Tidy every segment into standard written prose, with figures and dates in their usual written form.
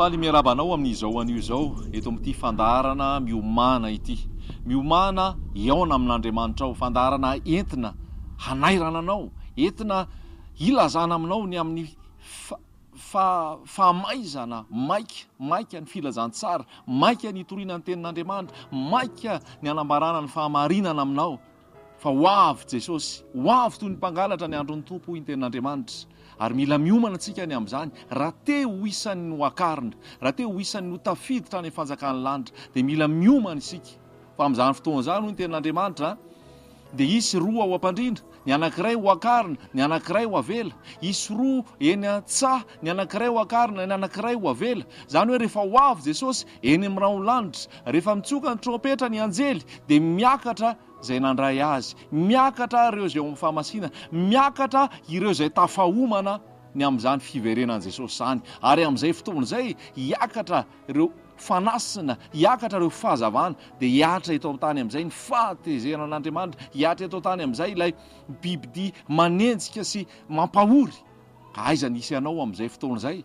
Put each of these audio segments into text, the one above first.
faly miarabanao amin'izao anio izao eto amin'ity fandarana miomana ity. Miomana iaona amin'Andriamanitra ao, fandarana entina hanairana anao, entina ilazana aminao ny amin'ny fahamaizana maika ny filazantsara, maika ny itoriana ny tenin'Andriamanitra, maika ny anambarana ny fahamarinana aminao. Fa ho avy Jesosy, ho avy toy ny mpangalatra ny andron'ny tompo hoy ny tenin'Andriamanitra. Ary mila miomana antsika ny amin'izany, raha te ho isan'ny ho akarina, raha te ho isan'ny ho tafiditra any fanjakan'ny lanitra, dia mila miomana isika. Fa amin'izany fotoana izany hoy ny tenin'Andriamanitra, dia isy roa ao am-pandrindra, ny anankiray ho akarina, ny anankiray ho avela. Isy roa eny an-tsaha, ny anankiray ho akarina, ny anankiray ho avela. Izany hoe rehefa ho avy Jesosy eny amin'ny raho lanitra, rehefa mitsoka ny trompetra ny anjely, dia miakatra izay nandray azy, miakatra ireo izay amin'ny fahamasina, miakatra ireo izay tafahomana ny amin'izany fiverenan'i Jesosy izany. Ary amin'izay fotoana izay hiakatra ireo fanasina, hiakatra ireo fahazavana, dia hiatra eto amin'ny tany amin'izay ny fahatezeran'Andriamanitra, hiatra eto tany amin'izay ilay bibidi manenjika sy mampahory. Aiza nisy ianao amin'izay fotoana izay?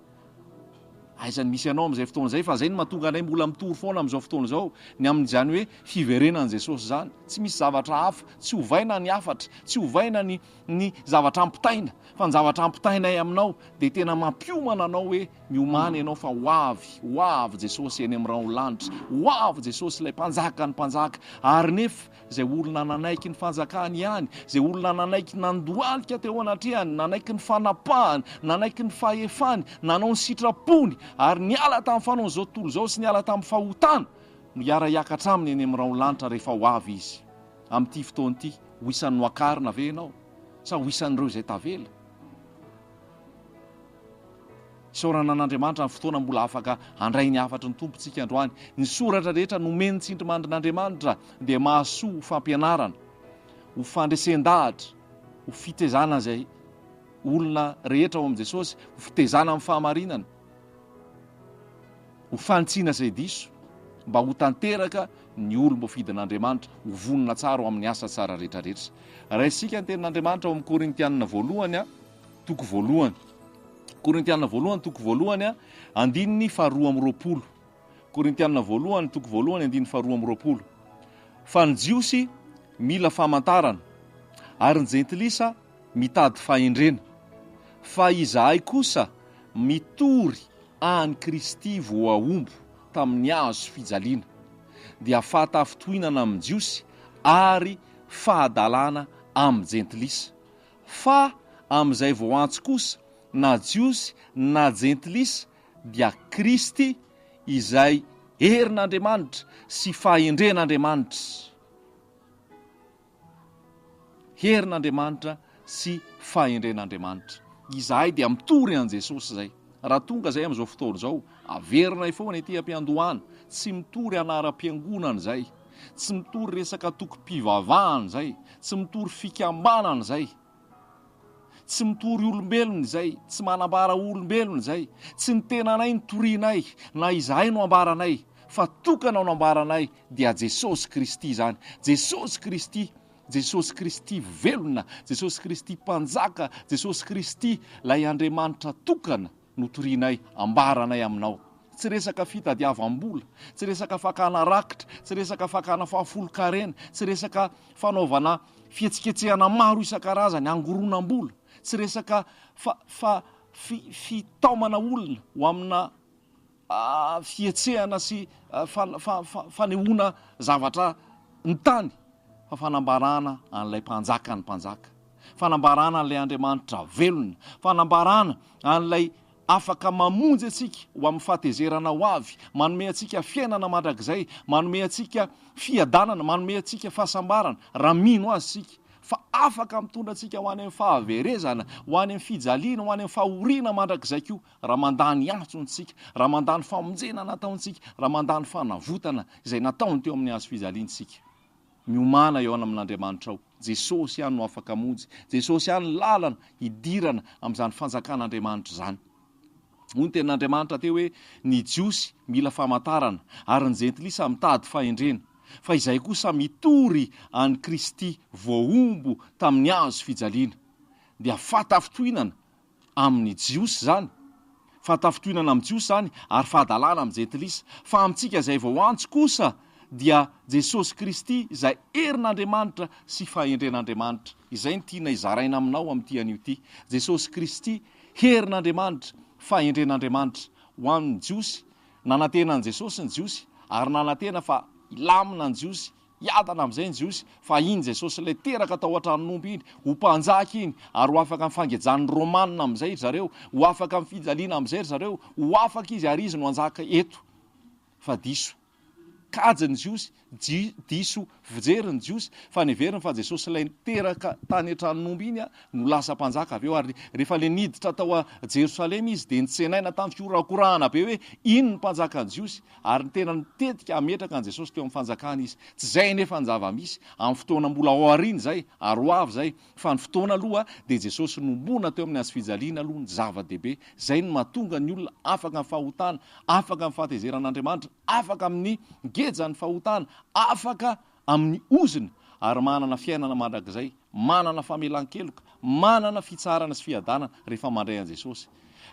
Aiza nisy ianao amin'izay fotoana izay? Fa izay no mahatonga anay mbola mitory foana amin'izao fotoana izao, ny amin'izany hoe fiverenan'i Jesosy izany. Tsy misy zavatra hafa, tsy hovaina ny hafatra, tsy hovaina ny zavatra ampitaina, fa ny zavatra ampitainay aminao dia tena mampiomana anao hoe miomana ianao fa ho avy Jesosy eny amin'ny raho lanitra, ho avy Jesosy ilay mpanjaka ny mpanjaka. Ary nefa izay olona nanaiky ny fanjakany ihany, izay olona nanaiky nandohalika teo anatrehany, nanaiky ny fanapahany, nanaiky ny fahefany, nanao ny sitrapony, ary niala tamin'ny fanaony izao tontolo izao sy niala tamin'ny fahotana, no hiara hiakatra aminy eny amin'ny raho lanitra rehefa ho avy izy. Amin'ity fotoana ity, ho isan'ny ho akarina ve ianao? Sa ho isan'ireo izay tavela? Isaorana an'Andriamanitra ny fotoana mbola afaka handray ny hafatry ny tompontsika androany. Ny soratra rehetra nomeny tsindrimandrin'Andriamanitra dia mahasoa ho fampianarana, ho fandresen-dahatra, ho fitezana izay olona rehetra ao amin'i Jesosy, ho fitezana amin'ny fahamarinana, ho fanitsina izay diso, mba ho tanteraka ny olom-bofidin'Andriamanitra, ho vonona tsara ao amin'ny asa tsara rehetrarehetra. Raha isika ny tenin'Andriamanitra ao amin'ny Korintianina voalohany, toko voalohany. Korintianina voalohany, toko voalohany, andininy faharoa amby roapolo. Korintianina voalohany, toko voalohany, andininy faharoa amby roapolo. Fa ny jiosy mila famantarana, ary ny jentilisa mitady fahendrena. Fa izahay kosa mitory any Kristy voaombo tamin'ny hazo fijaliana, dia fahatafitohinana amin'ny jiosy ary fahadalana amin'ny jentilisa. Fa amin'izay voantsy kosa, na jiosy na jentilisa, dia Kristy izay herin'Andriamanitra sy fahendren'Andriamanitra. Herin'Andriamanitra sy fahendren'Andriamanitra. Izahay dia mitory an' Jesosy izay. Raha tonga izay amin'izao fotoana izao, averinay foana ety am-piandohana, tsy mitory anaram-piangonana izay, tsy mitory resaka tokom-pivavahana izay, tsy mitory fikambanana izay, tsy mitory olombelona izay, tsy manambara olombelona izay, tsy ny tenanay ny torianay, na izahay no ambaranay, fa tokana no ambaranay dia Jesosy Kristy izany. Jesosy Kristy, Jesosy Kristy velona, Jesosy Kristy mpanjaka, Jesosy Kristy ilay Andriamanitra tokana no torianay, ambaranay aminao. Tsy resaka fitadiavam-bola, tsy resaka fakana rakitra, tsy resaka fakana fahafolo-karena, tsy resaka fanaovana fihetsiketsehana maro isan-karazany, angoronam-bola, tsy resaka fitaomana olona ho amina fihetsehana sy fanehoana zavatra ny tany, fa fanambarana an'ilay mpanjaka ny mpanjaka, fanambarana an'ilay Andriamanitra velona, fanambarana an'ilay afaka mamonjy atsika ho amin'ny fahatezerana ho avy, manome atsika fiainana mandrakizay, manome atsika fiadanana, manome atsika fahasambarana, raha mino azy sika, fa afaka mitondra atsika ho any amin'ny fahaverezana, ho any amin'ny fijaliana, ho any amin'ny fahoriana mandrakizay koa, raha mandany antsontsika, raha mandany famonjena nataontsika, raha mandany fanavotana izay nataony teo amin'ny hazo fijaliantsika. Miomana eo amin'Andriamanitra ao. Jesosy ihany no afaka monjy, Jesosy ihany lalana hidirana amin'izany fanjakan'Andriamanitra izany. Hoy ny tenin'Andriamanitra teo hoe ny jiosy mila famantarana, ary ny jentilisa mitady fahendrena. Fa izay kosa mitory any Kristy voaombo tamin'ny hazo fijaliana, dia fahatafitohinana amin'ny jiosy izany, Fahatafotoinana amin'ny Jiosy zany ary fahadalàna amin'izay tilisa. Fa amintsika izay vao antso kosa dia Jesosy Kristy izay herin'Andriamanitra sy fahendren'Andriamanitra. Izay ny tiana izaraina aminao amin'ity anio ity. Jesosy Kristy herin'Andriamanitra, fahendren'Andriamanitra. Ho amin'ny Jiosy, nanantena an' Jesosy ny Jiosy ary nanantena fa ilamina ny Jiosy, hiadana amin'izay ny Jiosy fa iny Jesosy ilay teraka tao an-tranomby iny, ho mpanjaka iny ary ho afaka amin'ny fangejan'ny Romanina amin'izay zareo, ho afaka amin'ny fijaliana amin'izay zareo, ho afaka izy ary izy no anjaka eto. Fa diso kajy ny Jiosy, diso fijery ny Jiosy, fa neveriny fa Jesosy ilay niteraka tany an-tranomby iny no lasa mpanjaka avy eo. Ary rehefa le niditra tao a Jerosalema izy dia nitsenaina tamin'ny fiorakorahana be hoe iny ny mpanjaka ny Jiosy, ary ny tena nitetika ametraka ny Jesosy teo amin'ny fanjakana izy. Tsy zay nefa ny zava-misy amin'ny fotoana mbola ao aoriana zay ary ho avy zay, fa ny fotoana aloha dia Jesosy nombona teo amin'ny hazofijaliana aloha ny zava-dehibe. Zay no mahatonga ny olona afaka amin'ny fahotana, afaka amin'ny fahatezeran'Andriamanitra, afaka amin'ny gejany fahotana, afaka amin'ny ozina ary manana fiainana mandrakizay, manana famelan-keloka, manana fitsarana sy fiadanana rehefa mandray an' Jesosy.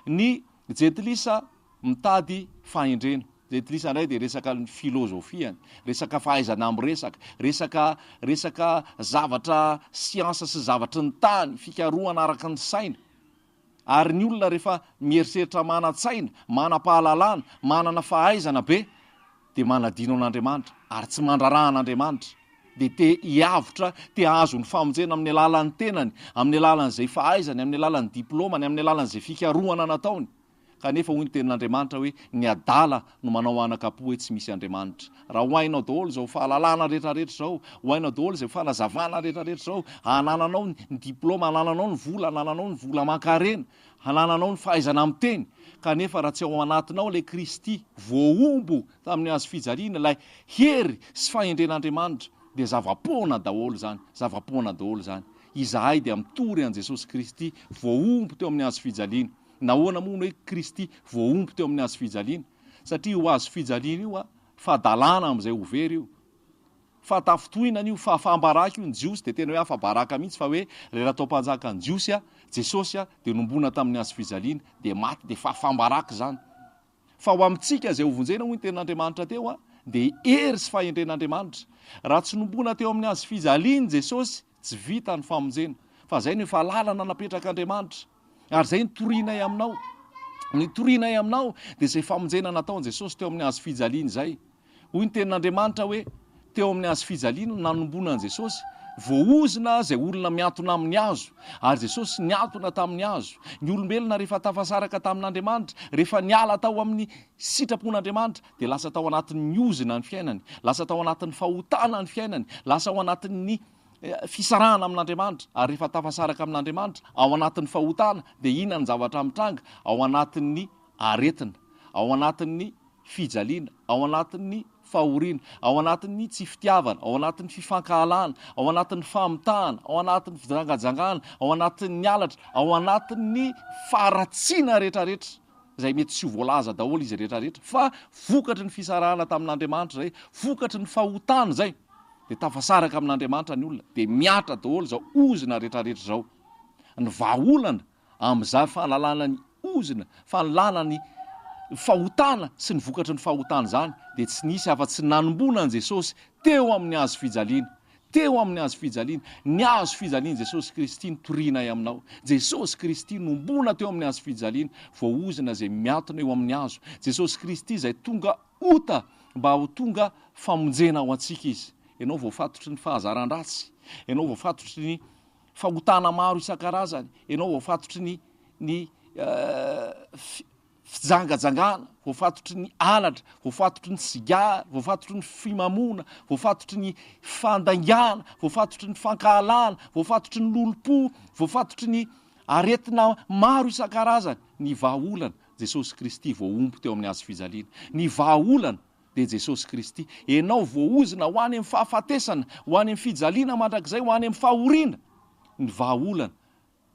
Ny jetilisa mitady fahendrena. Jetilisa indray dia resaka ny filozofiany, resaka fahaizana amin'ny resaka zavatra siansa sy zavatra ny tany, fikarohana araka ny saina. Ary ny olona rehefa mieritreritra manan-tsaina, manam-pahalalana, manana fahaizana be, dia manadino an'Andriamanitra ary tsy mandrarahan'Andriamanitra, dia te hiavotra, te hahazo ny famonjena amin'ny alalan'ny tenany, amin'ny alalan'izay fahaizany, amin'ny alalan'ny diplômany, amin'ny alalan'izay fikarohana nataony. Kanefa hoy ny tenin'Andriamanitra hoe ny adala no manao anakapo hoe tsy misy Andriamanitra. Raha hoainao daholo zao fahalalana rehetrarehetra zao, hoainao daholo zay fanazavana rehetrarehetra zao, hanananao ny diplôma, hanananao ny vola aman-karena, hanananao ny fahaizana amin'ny teny, kanefa raha tsy ao anatinao ilay Kristy voaombo tamin'ny hazo fijaliana, ilay hery sy fahendren'Andriamanitra, dia zava-poana daholo zany. Izahay dia mitory an' Jesosy Kristy voaombo teo amin'ny hazo fijaliana. Nahoana moa hoe Kristy voaombo teo amin'ny hazo fijaliana? Satria io hazo fijaliana io fahadalàna amin'izay overy io, fahatafotoinana io, fahafambaraka io. Ny Jiosy dia tena hoe hafabaraka mihitsy, fa hoe rehefa atao mpanjaka ny Jiosy Jesosy dia nombona tamin'ny hazo fijaliana dia maty, dia fahafambaraka zany. Fa ho amintsika izay hovonjena hoy ny tenin'Andriamanitra teo dia hery sy fahendren'Andriamanitra. Raha tsy nombona teo amin'ny hazo fijaliana Jesosy, tsy vita ny famonjena. Fa zay no efa lalana napetraka Andriamanitra. Ary zay nitorianay aminao. Ny torianay aminao dia izay famonjena nataon' Jesosy teo amin'ny hazo fijaliana izay. Hoy ny tenin'Andriamanitra hoe teo amin'ny hazo fijaliana nanombona an' Jesosy, voaozina izay olona miantona amin'ny hazo, ary Jesosy niantona tamin'ny hazo. Ny olombelona rehefa tafasaraka tamin'Andriamanitra, rehefa niala tao amin'ny sitrapon'Andriamanitra, dia lasa tao anatin'ny ozina ny fiainany, lasa tao anatin'ny fahotana ny fiainany, lasa ao anatin'ny fisarahana amin'Andriamanitra. Ary rehefa tafasaraka amin'Andriamanitra ao anatin'ny fahotana, dia inona ny zavatra mitranga? Ao anatin'ny aretina, ao anatin'ny fijaliana, ao anatin'ny fahoriana, ao anatin'ny tsy fitiavana, ao anatin'ny fifankahalana, ao anatin'ny famitahana, ao anatin'ny fijangajangana, ao anatin'ny alatra, ao anatin'ny faharatsiana rehetrarehetra izay mety tsy ho voalaza daholo izy rehetrarehetra, fa vokatry ny fisarahana tamin'Andriamanitra zay, vokatry ny fahotana zay. Dia tafasaraka amin'Andriamanitra ny olona, dia miatra daholo zao ozina rehetrarehetra zao. Ny vahaolana amin'izay fahalalana ny ozina, fahalalana ny fahotana sy ny vokatry ny fahotana zany, dia tsy nisy afa-tsy nanombona an' Jesosy teo amin'ny hazo fijaliana. Teo amin'ny hazo fijaliana, ny hazo fijaliana Jesosy Kristy nitorianay aminao. Jesosy Kristy nombona teo amin'ny hazo fijaliana, voaozina izay miantona eo amin'ny hazo. Jesosy Kristy izay tonga ota mba ho tonga famonjena ao antsika izy. Ianao voafatotry ny fahazaran-dratsy, ianao voafatotry ny fahotana maro isan-karazany, ianao voafatotry ny fijangajangana, voafatotry ny alatra, voafatotry ny sigara, voafatotry ny fimamona, voafatotry ny fandaingana, voafatotry ny fankahalana, voafatotry ny lolo-po, voafatotry ny aretina maro isan-karazany. Ny vahaolana Jesosy Kristy voaombo teo amin'ny hazo fijaliana. Ny vahaolana dia Jesosy Kristy. Ianao voaozina ho any amin'ny fahafatesana, ho any amin'ny fijaliana mandrakizay, ho any amin'ny fahoriana. Ny vahaolana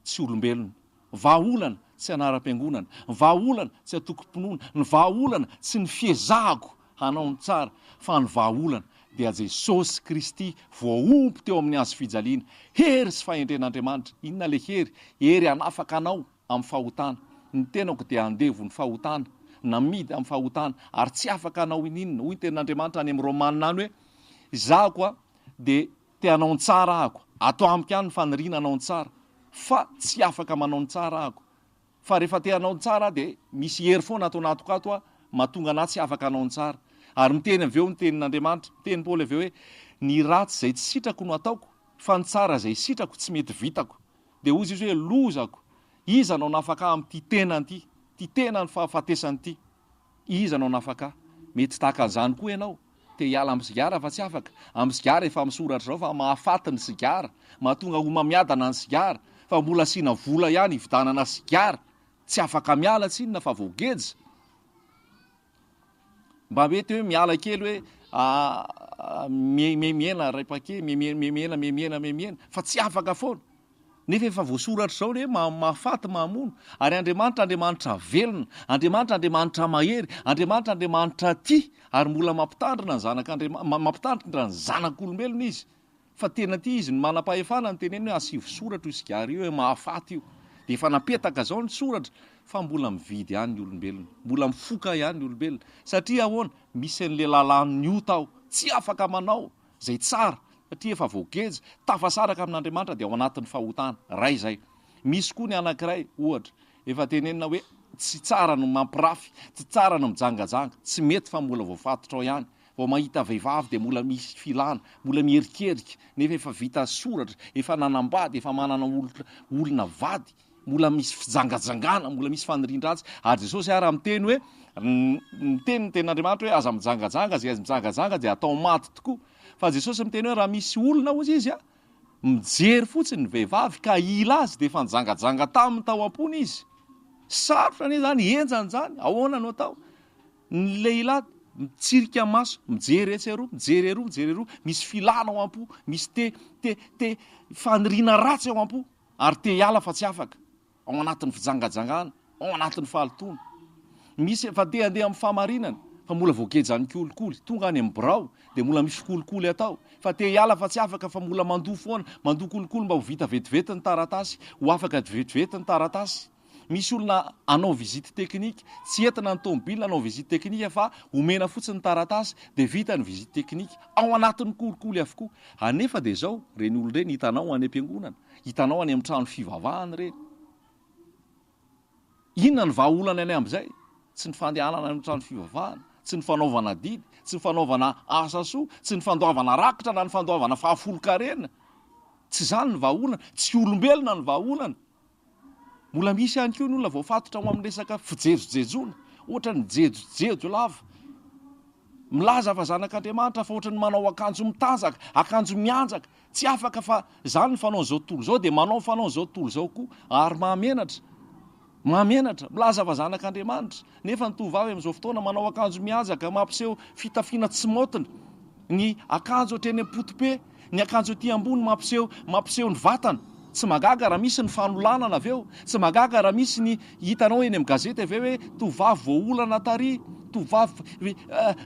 tsy olombelona, vahaolana tsy anaram-piangonana, ny vahaolana tsy atoko-pinoana, ny vahaolana tsy ny fiezahako hanao ny tsara, fa ny vahaolana dia Jesosy Kristy voaombo teo amin'ny hazo fijaliana. Hery sy fahendren'Andriamanitra. Inona le hery? Hery hanafaka anao amin'ny fahotana, ny tenako dia andevo ny fahotana, namidy amin'ny fahotana, ary tsy afaka anao ininona. Hoy ny tenin'Andriamanitra any amin'ny Romanina any hoe zako dia te hanao ny tsara ahako, atao amiko ihany ny faniriana anao ny tsara, fa tsy afaka manao ny tsara ahako. Fa rehefa te hanao ny tsara dia misy hery foana atao anatiko ato mahatonga anahy tsy afaka hanao ny tsara. Ary miteny avy eo ny tenin'Andriamanitra, miteny Paoly avy eo hoe ny ratsy izay tsy sitrako no ataoko, fa ny tsara izay sitrako tsy mety vitako. Dia hozy izy hoe lozako, iza anao nafaka amin'ity tena ity, ty tena ny fahafatesany ity, iza anao nafaka. Mety tahaka an'izany koa ianao, te hiala amin'ny sigara fa tsy afaka. Amin'ny sigara efa misoratra zao fa mahafaty ny sigara, mahatonga homamiadana ny sigara, fa mbola asiana vola ihany hividanana sigara, tsy afaka miala tsinona fa voageja. Mba mety hoe miala kely hoe miena raipake, miena, fa tsy afaka foana. Nefa efa voasoratra zao hoe mahafaty mahamono. Ary Andriamanitra velona, Andriamanitra mahery, Andriamanitra tia, ary mbola mampitandrina ny zanak'olombelona izy. Fa tena tia izy ny manam-pahefana ny teneny hoe asivo soratra io sigara io hoe mahafaty io. Dia efa napetaka zao ny soratra, fa mbola mividy ihany ny olombelona, mbola mifoka ihany ny olombelona. Satria ahoana, misy an'le lalàny io tao, tsy afaka manao zay tsara, satria efa voageja, tafasaraka amin'Andriamanitra dia ao anatin'ny fahotana. Ray zay. Misy koa ny anankiray, ohatra, efa tenenina hoe tsy tsara no mampirafy, tsy tsara no mijangajanga, tsy mety fa mbola voafatotra ao ihany. Vao mahita vehivavy dia mbola misy filana, mbola mierikerika, nefa efa vita soratra, efa nanambady, efa manana olona vady, mbola misy fijangajangana, mbola misy fanirian-dratsy. Ary Jesosy raha miteny hoe miteny ny tenin'Andriamanitra hoe aza mijangajanga, zay aza mijangajanga dia atao maty tokoa. Fa Jesosy miteny hoe raha misy olona hozy izy mijery fotsiny ny vehivavy ka ila azy dia efa nijangajanga taminy tao am-pony izy. Sarotra anie zany, enjany zany, ahoana no atao? Ny lehilahy mitsirika maso, mijery etsy aroa, mijery aroa, misy filana ao am-po, misy te faniriana ratsy ao am-po, ary te hiala fa tsy afaka, ao anatin'ny fijangajangana, ao anatin'ny fahalotona. Misy efa te handeha amin'ny fahamarinana, fa mbola voagejan'ny kolikoly, tonga any amin'ny birao dia mbola misy kolikoly atao, fa te hiala fa tsy afaka, fa mbola mandoa foana, mandoa kolikoly mba ho vita vetivety ny taratasy, ho afaka vetivety ny taratasy. Misy olona anao vizity teknika, tsy entina ny tômôbila anao vizity teknika, fa omena fotsiny ny taratasy dia vita ny vizity teknika, ao anatin'ny kolikoly avokoa. Anefa dia zao, reny olona ireny hitanao any am-piangonana, hitanao any amin'ny trano fivavahana ireny. Inona ny vahaolana any amin'izay? Tsy ny fandehanana any amin'ny trano fivavahana, tsy ny fanaovana didy, tsy ny fanaovana asa soa, tsy ny fandoavana rakitra na ny fandoavana fahafolo-karena. Tsy zany ny vahaolana, tsy olombelona ny vahaolana. Mbola misy ihany koa ny olona voafatotra ao amin'ny resaka fijejojejoana, ohatra ny jejojejo lava. Milaza fa zanak'Andriamanitra fa ohatra ny manao akanjo mitanjaka, akanjo mianjaka, tsy afaka fa zany ny fanao zao tontolo zao dia manao fanao zao tontolo zao koa, ary mahamenatra, milaza fa zanak'Andriamanitra. Nefa ny tovavy amin'izao fotoana manao akanjo mianjaka, mampiseho fitafiana tsy motina, ny akanjo hatreny am-potope, ny akanjo aty ambony mampiseho ny vatana. Tsy magaga raha misy ny fanolanana avy eo, tsy magaga raha misy ny hitanao eny amin'ny gazety avy eo hoe tovavy voaolana tary, tovavy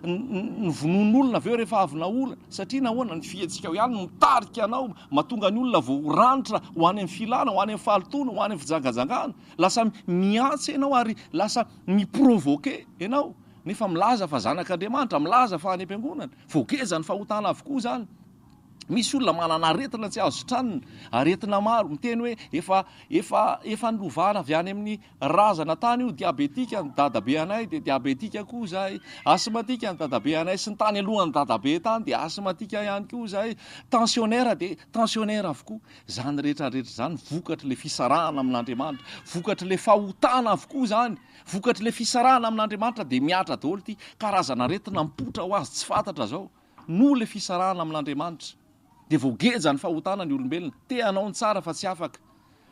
ny vonon'olona avy eo rehefa avy naolana. Satria nahoana, ny fihetsika ao ihany mitarika anao, mahatonga ny olona voaranitra ho any amin'ny filana, ho any amin'ny fahalotona, ho any amin'ny fijangajangana. Lasa miantsa ianao ary lasa miprovoke ianao. Nefa milaza fa zanak'Andriamanitra, milaza fa any am-piangonana, voageza ny fahotana avokoa zany. Misy olona manana aretina tsy azo tranony, aretina maro, miteny hoe efa nilovana avy any amin'ny razana tany io, diabetika ny dadabe anay dia diabetika koa zahay, asmatika ny dadabe anay, sy ny tany alohan'ny dadabe tany dia asmatika ihany koa zahay, tensionnaire dia tensionnaire avokoa. Zany rehetrarehetra zany vokatra le fisarahana amin'Andriamanitra, vokatra le fahotana avokoa zany, vokatra le fisarahana amin'Andriamanitra dia miatra daholo ty karazana aretina mipotra ho azy tsy fantatra zao, no le fisarahana amin'Andriamanitra. Dia voageja ny fahotana ny olombelona, te hanao ny tsara fa tsy afaka,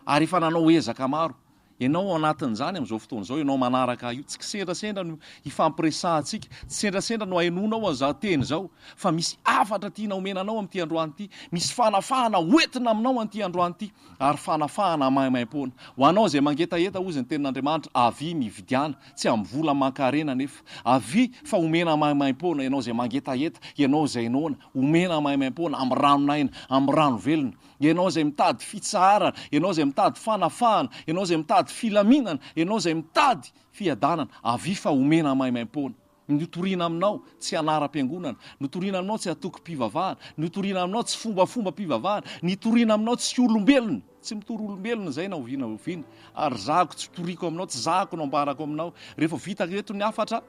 ary efa nanao ezaka maro. Ianao anatin'izany amin'izao fotoana izao, ianao manaraka io, tsy kisendrasendra no ifampiresahantsika, tsy sendrasendra no hainonao an'izao teny izao, fa misy afatra tiana omenanao amin'ity androany ity, misy fanafahana hoentina aminao amin'ity androany ity, ary fanafahana mahaimaim-poana. Ho anao izay mangetaheta hozy ny tenin'Andriamanitra, avy mividiana, tsy amin'ny vola mankarena nefa, avy fa omena mahaimaim-poana. Ianao izay mangetaheta, ianao izay noana, omena mahaimaim-poana amin'ny ranonaina, amin'ny rano velona. Ianao izay mitady fitsarana, ianao izay mitady fanafahana, ianao izay mitady filaminana, ianao zay mitady fiadanana, avy fa omena maimaim-poana. Notoriana aminao tsy anara-piangonana, notoriana aminao tsy atokom-pivavahana, notoriana aminao tsy fombafomba-pivavahana, nitoriana aminao tsy olombelona, tsy mitory olombelona zay na oviana oviana, ary zahako tsy toriako aminao, tsy zahako no ambarako aminao. Rehefa vita eto ny afatra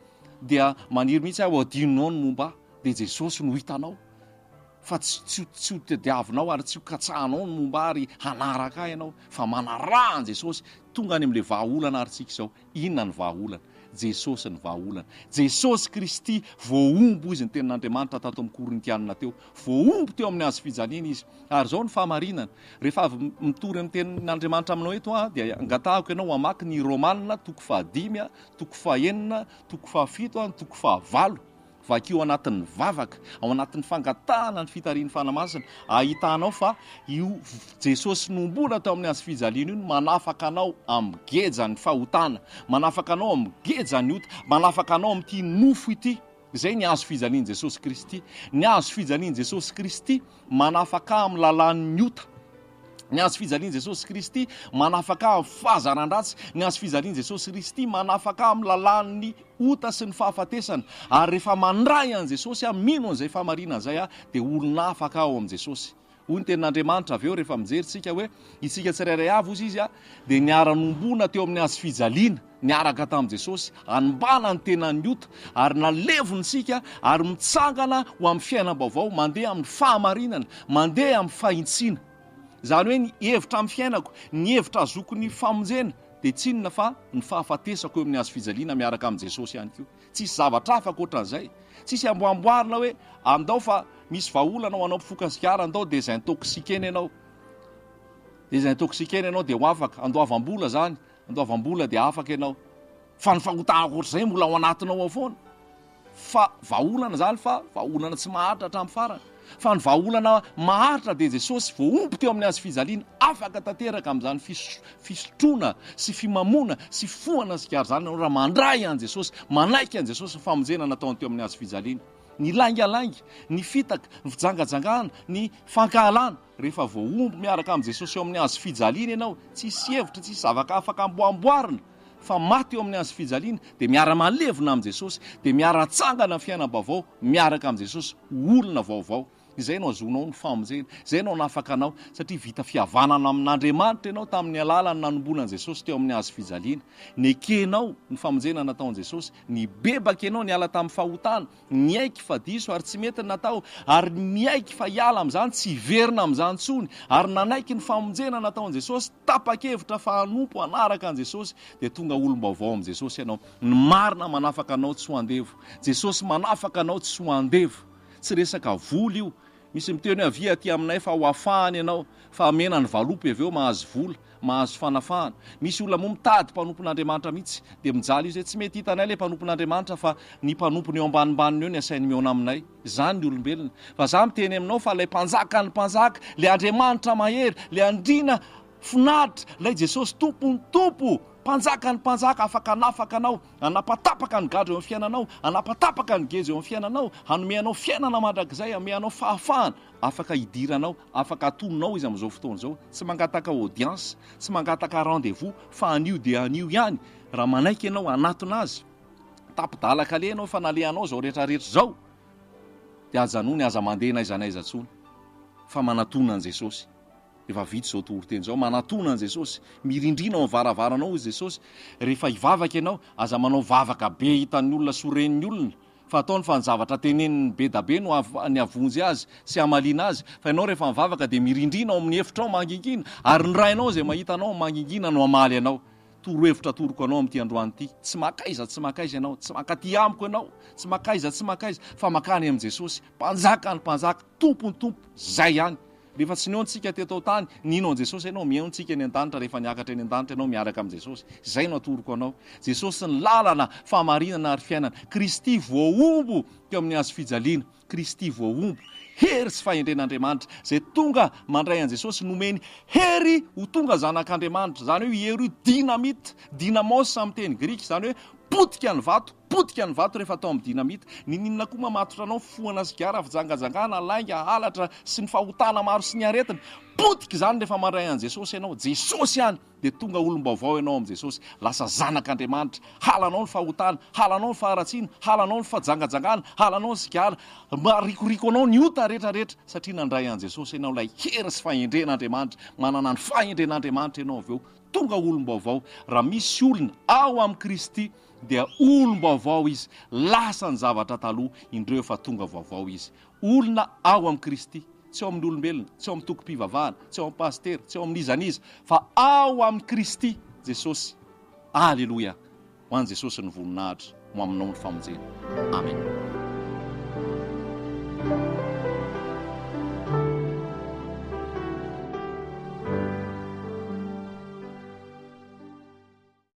dia maniry mihitsy aho adinonao ny momba, dia Jesosy no hitanao, fa tsy ho tadiavinao ary tsy ho katsahanao ny momba ary hanaraka ianao, fa manaraha an Jesosy. Tonga any amin'ilay vahaolana ary tsika izao, inona ny vahaolana? Jesosy ny vahaolana. Jesosy Kristy voaombo izy ny tenin'Andriamanitra tato amin'ny Korintianina teo, voaombo teo amin'ny hazo fijaliana izy. Ary zao ny fahamarinana, rehefa avy mitory amin'ny tenin'Andriamanitra aminao eto dia angatahako ianao hamaky ny Romanina 5, 9, 7, 7, vakio anatin'ny vavaka, ao anatin'ny fangatahana ny fitarian'ny fanamasina, ahitanao fa io Jesosy nombola tao amin'ny hazo fijaliana io manafaka anao amin'ny gejany fahotana, manafaka anao amin'ny gejany ota, manafaka anao amin'ity nofo ity. Zay ny hazo fijalian'i Jesosy Kristy. Ny hazo fijalian'i Jesosy Kristy manafaka amin'ny lalan'ny ota. Ny hazo fijalian'i Jesosy Kristy manafaka amin'ny fahazaran-dratsy. Ny hazo fijalian'i Jesosy Kristy manafaka amin'ny lalan'ny ota sy ny fahafatesana. Ary rehefa mandray an Jesosy mino an'izay fahamarinana zay dia olona afaka ao am Jesosy. Hoy ny tenin'Andriamanitra avy eo rehefa mijery tsika hoe isika tsirairay avy ozy izy dia niara-nombona teo amin'ny hazo fijaliana, niaraka tamin'i Jesosy, hanibana ny tenan'ny ota ary nalevony sika ary mitsangana ho amin'ny fiainam-baovao, mandeha amin'ny fahamarinana, mandeha amin'ny fahintsiana. Zany hoe ny hevitra amin'ny fiainako, ny hevitra azoko ny famonjena dia tsy inona fa ny fahafatesako eo amin'ny hazo fijaliana miaraka amin'ny Jesosy ihany koa. Tsisy zavatra hafa ankoatran'izay. Tsisy amboamboarina hoe andao fa misy vahaolana ho anao mpifokasikara andao dia izay intoxikena ianao. Dia izay intoxikena ianao dia ho afaka, andoavam-bola zany, andoavam-bola dia afaka ianao. Fa ny fahotana ohatr'izay mbola ao anatinao ao foana. Fa vahaolana zany fa vahaolana tsy maharitra hatramin'ny farany. Fa ny vahaolana maharitra dia Jesosy voaombo teo amin'ny hazo fijaliana, afaka tanteraka amin'izany fisotroana sy fimamona sy foana sikary zany raha mandray an Jesosy, manaiky an Jesosy ny famonjena nataony teo amin'ny hazo fijaliana. Ny laingalaingy, ny fitaka, ny fijangajangana, ny fankahalana, rehefa voaombo miaraka amin'ny Jesosy eo amin'ny hazo fijaliana ianao, tsisy hevitra, tsisy zavaka afaka amboamboarina, fa maty eo amin'ny hazo fijaliana dia miara-malevona amin'ny Jesosy, dia miara-tsangana fiainam-baovao miaraka amin'ny Jesosy, olona vaovao. Izay no azonao ny famonjena, izay no nafaka anao, satria vita fihavanana amin'Andriamanitra ianao tamin'ny alalany nanombonan Jesosy teo amin'ny hazo fijaliana. Nekenao ny famonjena nataon'i Jesosy, ny bebaka ianao niala tamin'ny fahotana, niaiky fa diso ary tsy mety natao, ary niaiky fa hiala amin'izany, tsy hiverina amin'izany tsony, ary nanaiky ny famonjena nataon'i Jesosy, tapa-kevitra fa hanompo hanaraka an Jesosy, dia tonga olom-baovao amin'i Jesosy ianao. Ny marina manafaka anao tsy ho andevo, Jesosy manafaka anao tsy ho andevo. Tsy resaka vola io. Misy miteny hoe avia aty aminay fa ho afahany ianao, fa amena ny valopy avy eo mahazo vola, mahazo fanafahana. Misy olona moa mitady mpanompon'Andriamanitra mihitsy dia mijaly io zay tsy mety hitanay ilay mpanompon'Andriamanitra fa ny mpanompony eo ambanimbaniny eo ny asainy miona aminay. Zany ny olombelona. Fa za miteny aminao fa ilay mpanjaka ny mpanjaka, ilay Andriamanitra mahery, ilay andriana finaritra, ilay Jesosy tompony tompo, mpanjaka ny mpanjaka afaka anafaka anao, anapatapaka ny gadro eo amin'ny fiainanao, anapatapaka ny gejo eo amin'ny fiainanao, hanome anao fiainana mandrakizay, hanome anao fahafahana, afaka hidiranao, afaka atononao izy amin'izao fotoana izao. Tsy mangataka audience, tsy mangataka rendez-vous, fa anio dia anio ihany. Raha manaiky ianao anatona azy, tapidalaka le ianao fa nalehanao zao rehetrarehetra zao, dia aza noho ny aza mandeha n'aiza n'aiza tsony, fa manatona an Jesosy. Efa vitsy zao toriteny zao, manatona an Jesosy, mirindrina ao varavaranao izy Jesosy. Rehefa hivavaka ianao, aza manao vavaka be hitan'ny olona sy ren'ny olona, fa ataony fa ny zavatra tenenin'ny be da be no ny avonjy azy sy amaliana azy. Fa ianao rehefa mivavaka dia mirindrina ao amin'ny hefitrao mangingina, ary ny rainao zay mahita anao mangingina no amaly anao. Torohevitra toroko anao amin'ity androany ity. Tsy makaiza ianao, tsy makaty amiko ianao, tsy makaiza, fa makany amin'i Jesosy, mpanjaka ny mpanjaka, tompony tompo, zay ihany. Rehefa tsy neontsika teto tany, nino an Jesosy ianao, mieontsika eny an-danitra, rehefa niakatra eny an-danitra ianao miaraka amin'ny Jesosy. Zay no atoroko anao. Jesosy ny lalana, fahamarinana ary fiainana. Kristy voaombo teo amin'ny hazo fijaliana. Kristy voaombo. Hery sy fahendren'Andriamanitra zay tonga mandray an Jesosy nomeny hery ho tonga zanak'Andriamanitra. Zany hoe hery io dynamite, dynamos amin'ny teny grika, zany hoe potika ny vato, potika ny vato rehefa atao amin'ny dinamita. Ninona koa mamatotra anao foana sigara, fijangajangana, lainga, halatra sy ny fahotana maro sy ny aretina. Potika izany rehefa mandray an' Jesosy ianao. Jesosy ihany dia tonga olom-baovao ianao amin'i Jesosy. Lasa zanak'Andriamanitra. Halanao ny fahotana, halanao ny faharatsiana, halanao ny fajangajangana, halanao ny sigara, marikoriko anao ny ota rehetrarehetra satria nandray an' Jesosy ianao ilay hery sy fahendren'Andriamanitra. Manana ny fahendren'Andriamanitra ianao avy eo. Tonga olom-baovao. Raha misy olona ao amin'ny Kristy dia olom-baovao izy. Lasa ny zavatra taloha, indreo efa tonga vaovao izy. Olona ao amin'ny Kristy, tsy ao amin'ny olombelona, tsy ao amin'ny tokom-pivavahana, tsy ao amin'ny paster, tsy ao amin'ny izaniza, fa ao amin'ny Kristy Jesosy. Aleloia. Ho an'i Jesosy ny voninahitra, ho aminao ny famonjena. Amen.